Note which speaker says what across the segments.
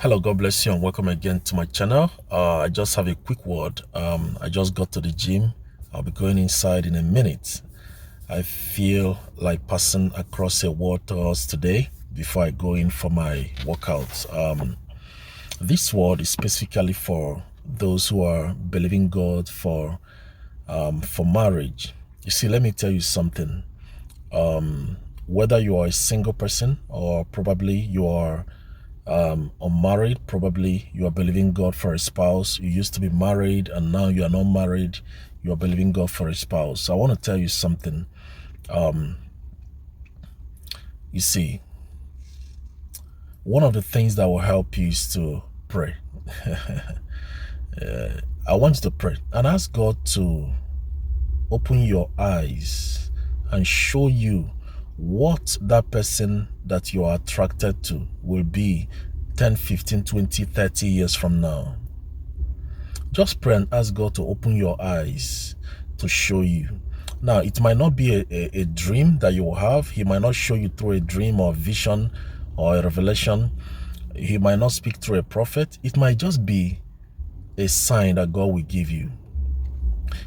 Speaker 1: Hello, God bless you and welcome again to my channel. I just have a quick word. I just got to the gym. I'll be going inside in a minute. I feel like passing across a word to us today before I go in for my workouts. This word is specifically for those who are believing God for marriage. You see, let me tell you something. Whether you are a single person or probably you are unmarried, probably you are believing God for a spouse. You used to be married and now you are not married. You are believing God for a spouse. So I want to tell you something. You see, one of the things that will help you is to pray. I want you to pray and ask God to open your eyes and show you what that person that you are attracted to will be 10, 15, 20, 30 years from now. Just pray and ask God to open your eyes to show you. Now, it might not be a dream that you will have. He might not show you through a dream or vision or a revelation. He might not speak through a prophet. It might just be a sign that God will give you.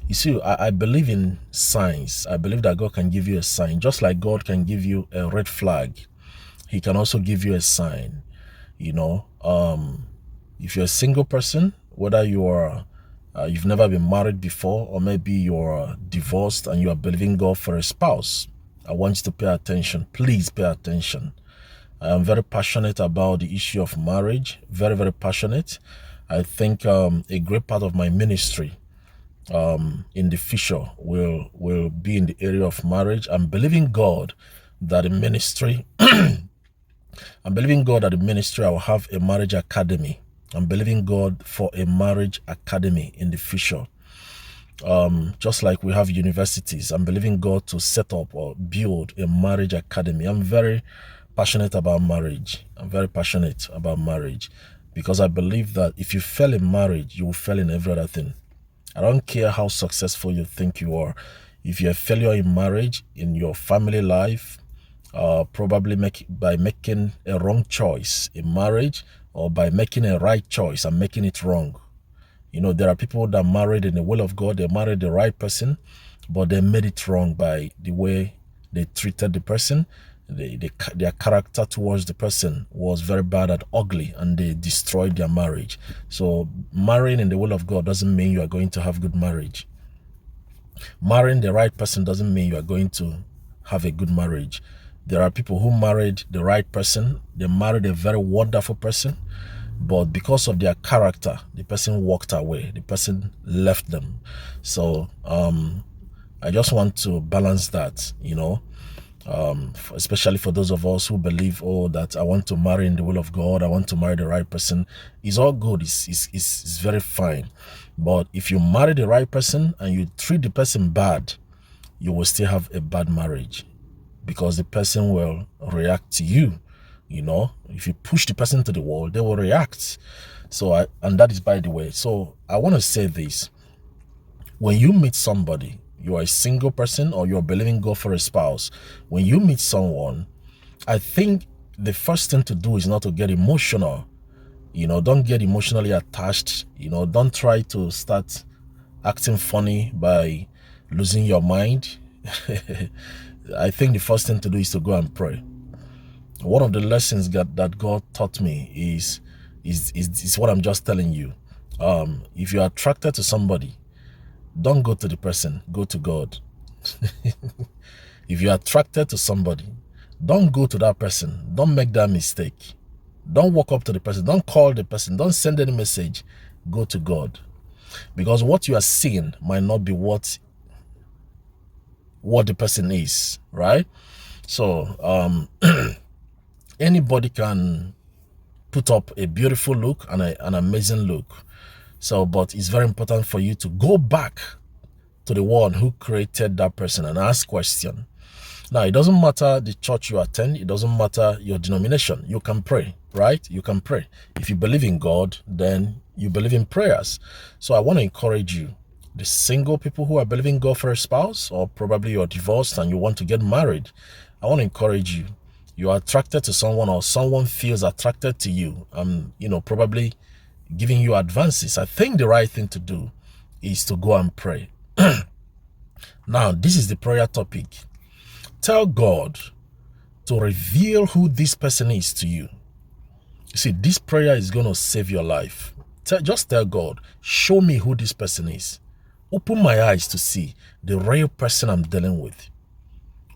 Speaker 1: You see, I believe in signs. I believe that God can give you a sign. Just like God can give you a red flag, He can also give you a sign. You know, if you're a single person, whether you are you've never been married before, or maybe you're divorced and you are believing God for a spouse, I want you to pay attention. Please pay attention. I am very passionate about the issue of marriage. Very, very passionate. I think a great part of my ministry in the future will be in the area of marriage. I'm believing God that the ministry I'm believing God that the ministry I will have a marriage academy. I'm believing God for a marriage academy in the future. Just like we have universities, I'm believing God to set up or build a marriage academy. I'm very passionate about marriage. I'm very passionate about marriage because I believe that if you fail in marriage, you will fail in every other thing. I don't care how successful you think you are. If you're a failure in marriage, in your family life, probably by making a wrong choice in marriage or by making a right choice and making it wrong. You know, there are people that married in the will of God. They married the right person, but they made it wrong by the way they treated the person. Their character towards the person was very bad and ugly, and they destroyed their marriage. So marrying in the will of God doesn't mean you are going to have good marriage. Marrying the right person doesn't mean you are going to have a good marriage. There are people who married the right person. They married a very wonderful person, but because of their character, the person walked away. The person left them. So I just want to balance that, you know, especially for those of us who believe, oh, that I want to marry in the will of God, I want to marry the right person. It's all good. It's very fine. But if you marry the right person and you treat the person bad, you will still have a bad marriage because the person will react to you. You know, if you push the person to the wall, they will react. So, and that is by the way. So I want to say this. When you meet somebody, you are a single person or you're believing God for a spouse. When you meet someone, I think the first thing to do is not to get emotional. You know, don't get emotionally attached. You know, don't try to start acting funny by losing your mind. I think the first thing to do is to go and pray. One of the lessons that God taught me is what I'm just telling you. If you're attracted to somebody, don't go to the person, go to God. If you're attracted to somebody, don't go to that person. Don't make that mistake. Don't walk up to the person. Don't call the person. Don't send any message. Go to God. Because what you are seeing might not be what the person is, right? So anybody can put up a beautiful look and an amazing look. So, but it's very important for you to go back to the one who created that person and ask question. Now, it doesn't matter the church you attend. It doesn't matter your denomination. You can pray, right? You can pray. If you believe in God, then you believe in prayers. So I want to encourage you, the single people who are believing God for a spouse, or probably you're divorced and you want to get married, I want to encourage you. You are attracted to someone, or someone feels attracted to you, probably giving you advances, I think the right thing to do is to go and pray. Now, this is the prayer topic. Tell God to reveal who this person is to you. You see, this prayer is going to save your life. Just tell God, show me who this person is. Open my eyes to see the real person I'm dealing with.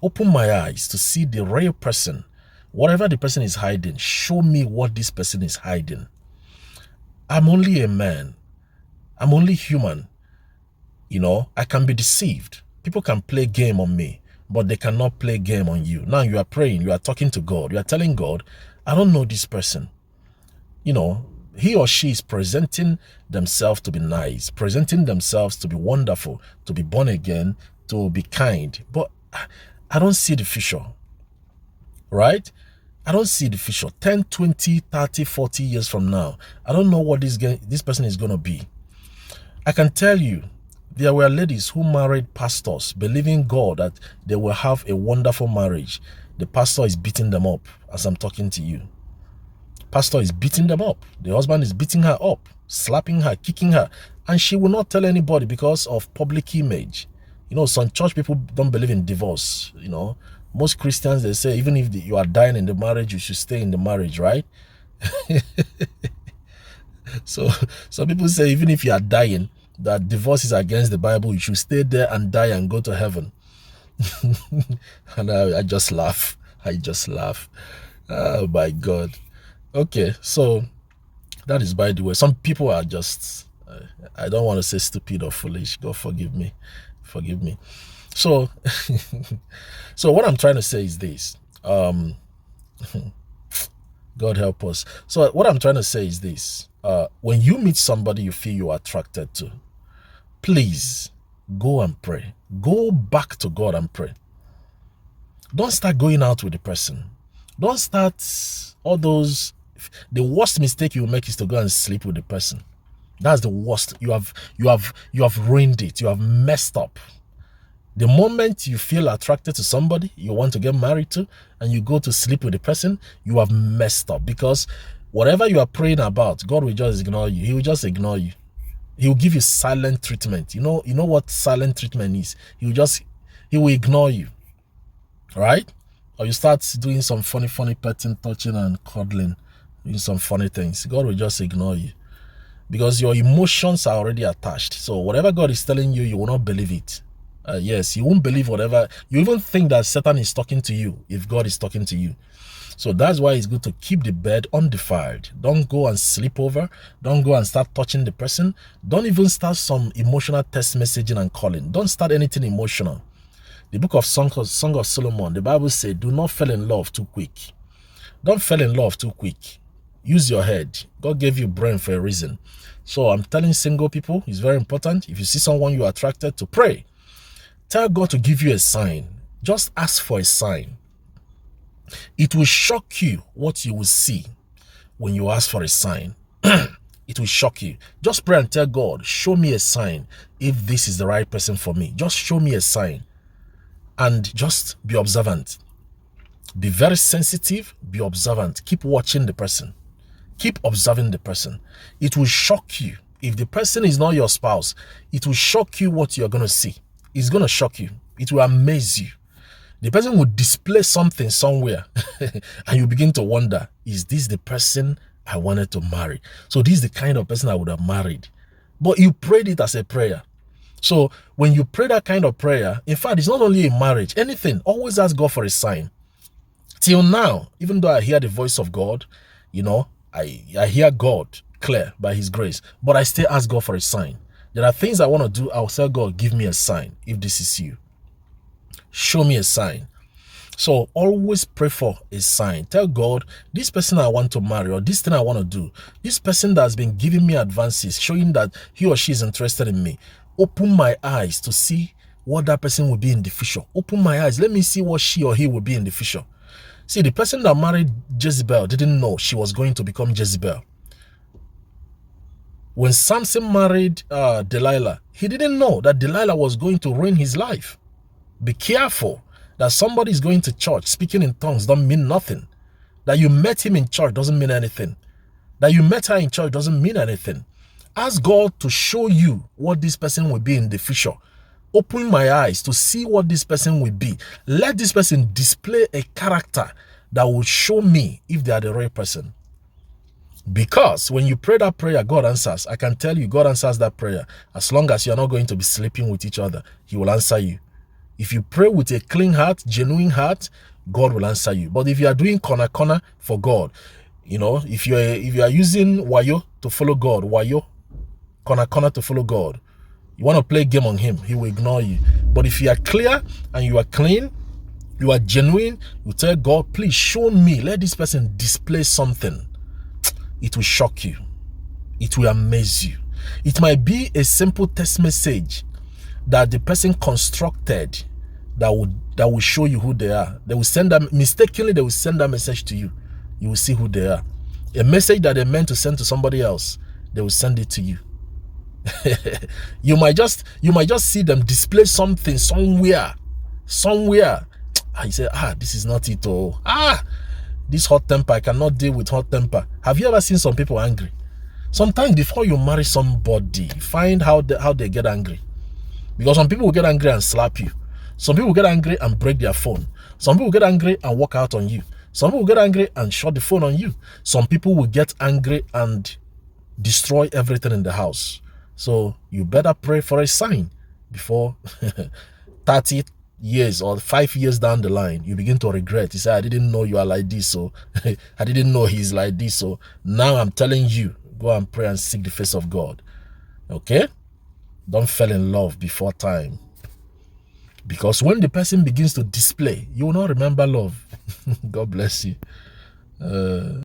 Speaker 1: Open my eyes to see the real person. Whatever the person is hiding, show me what this person is hiding. I'm only a man. I'm only human. I can be deceived. People can play game on me, but they cannot play game on you. Now you are praying, you are talking to God, you are telling God, I don't know this person. He or she is presenting themselves to be nice, presenting themselves to be wonderful, to be born again, to be kind. But I don't see the future, right? I don't see the future. 10, 20, 30, 40 years from now, I don't know what this person is going to be. I can tell you, there were ladies who married pastors, believing God that they will have a wonderful marriage. The pastor is beating them up as I'm talking to you. Pastor is beating them up. The husband is beating her up, slapping her, kicking her, and she will not tell anybody because of public image. Some church people don't believe in divorce. Most Christians, they say even if you are dying in the marriage, you should stay in the marriage, right? So some people say even if you are dying, that divorce is against the Bible, you should stay there and die and go to heaven. And I just laugh. Oh my God. Okay, so that is by the way. Some people are just, I don't want to say stupid or foolish. God forgive me. So, so what I'm trying to say is this. God help us. So what I'm trying to say is this. When you meet somebody you feel you are attracted to, please go and pray. Go back to God and pray. Don't start going out with the person. Don't start all those. The worst mistake you will make is to go and sleep with the person. That's the worst. You have ruined it. You have messed up. The moment you feel attracted to somebody you want to get married to, and you go to sleep with the person, you have messed up, because whatever you are praying about, God will just ignore you. He will just ignore you. He will give you silent treatment. You know what silent treatment is? He will ignore you. Right? Or you start doing some funny petting, touching and cuddling, doing some funny things. God will just ignore you, because your emotions are already attached. So whatever God is telling you, you will not believe it. Yes, you won't believe whatever. You even think that Satan is talking to you if God is talking to you. So that's why it's good to keep the bed undefiled. Don't go and sleep over. Don't go and start touching the person. Don't even start some emotional text messaging and calling. Don't start anything emotional. The book of Song of Solomon, the Bible says, do not fall in love too quick. Don't fall in love too quick. Use your head. God gave you brain for a reason. So I'm telling single people, it's very important. If you see someone you are attracted to, pray. Tell God to give you a sign. Just ask for a sign. It will shock you what you will see when you ask for a sign. It will shock you. Just pray and tell God, show me a sign if this is the right person for me. Just show me a sign. And just be observant. Be very sensitive. Be observant. Keep watching the person. Keep observing the person. It will shock you. If the person is not your spouse, it will shock you what you're going to see. It's going to shock you. It will amaze you. The person will display something somewhere and you begin to wonder, is this the person I wanted to marry? So this is the kind of person I would have married. But you prayed it as a prayer. So when you pray that kind of prayer, in fact, it's not only in marriage, anything, always ask God for a sign. Till now, even though I hear the voice of God, I hear God clear by his grace, but I still ask God for a sign. There are things I want to do. I'll tell God, give me a sign if this is you. Show me a sign. So always pray for a sign. Tell God, this person I want to marry, or this thing I want to do, this person that has been giving me advances, showing that he or she is interested in me, open my eyes to see what that person will be in the future. Open my eyes. Let me see what she or he will be in the future. See, the person that married Jezebel didn't know she was going to become Jezebel. When Samson married Delilah, he didn't know that Delilah was going to ruin his life. Be careful. That somebody is going to church, speaking in tongues don't mean nothing. That you met him in church doesn't mean anything. That you met her in church doesn't mean anything. Ask God to show you what this person will be in the future. Open my eyes to see what this person will be. Let this person display a character that will show me if they are the right person. Because when you pray that prayer, God answers. I can tell you, God answers that prayer. As long as you're not going to be sleeping with each other, He will answer you. If you pray with a clean heart, genuine heart, God will answer you. But if you are doing corner for God, you know, if you are using wayo to follow God, wayo, corner to follow God, you want to play a game on Him, He will ignore you. But if you are clear and you are clean, you are genuine, you tell God, please show me, let this person display something. It will shock you. It will amaze you. It might be a simple text message that the person constructed that will show you who they are. They will send them mistakenly, they will send that message to you. You will see who they are. A message that they meant to send to somebody else, they will send it to you. you might just see them display something somewhere. You say, this is not it. This hot temper, I cannot deal with hot temper. Have you ever seen some people angry? Sometimes before you marry somebody, find how they get angry. Because some people will get angry and slap you. Some people will get angry and break their phone. Some people will get angry and walk out on you. Some people will get angry and shut the phone on you. Some people will get angry and destroy everything in the house. So you better pray for a sign before 30 years or 5 years down the line, you begin to regret. You say, I didn't know you are like this, so I didn't know he's like this, so now I'm telling you, go and pray and seek the face of God. Okay? Don't fall in love before time. Because when the person begins to display, you will not remember love. God bless you.